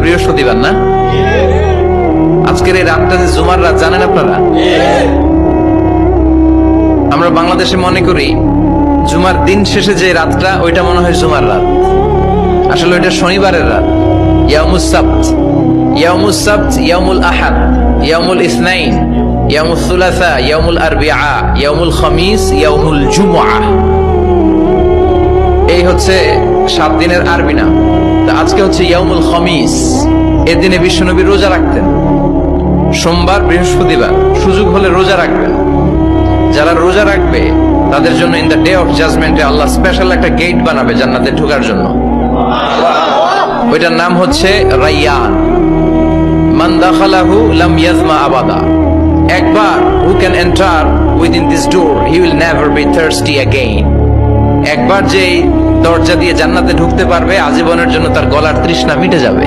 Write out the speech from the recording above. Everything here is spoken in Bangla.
বৃহস্পতিবার না? আজকের এই রাতটা যে জুমার রাত, জানেন আপনারা? আমরা বাংলাদেশে মনে করি জুমার দিন শেষে যে রাতটা, ওইটা মনে হয় জুমার রাত। আসলে ওইটা শনিবারের রাত। ইয়াউমুস সাবত, ইয়াউমুস সাবত, ইয়াউমুল আহাদ, ইয়াউমুল ইসনাইন, ইয়াউমুল সুলাসা, ইয়াউমুল আরবিআ, ইয়াউমুল খামিস, ইয়াউমুল জুমআ। এই হচ্ছে 7 দিনের আরবি নাম। তা আজকে হচ্ছে ইয়াউমুল খামিস। এর দিনে বিশ্বনবী রোজা রাখতেন। সোমবার, বৃহস্পতিবার সুযোগ হলে রোজা রাখবেন। যারা রোজা রাখবে তাদের জন্য ইন দ্য ডে অফ জাজমেন্টে আল্লাহ স্পেশাল একটা গেট বানাবে জান্নাতে ঢোকার জন্য। ওইটার নাম হচ্ছে রাইয়ান। মান দাখালাহু লাম ইয়াজমা আবাদা। একবার who can enter within this door he will never be thirsty again. একবার যে দরজা দিয়ে জান্নাতে ঢুকতে পারবে, আজীবনের জন্য তার গলার তৃষ্ণা মিটে যাবে।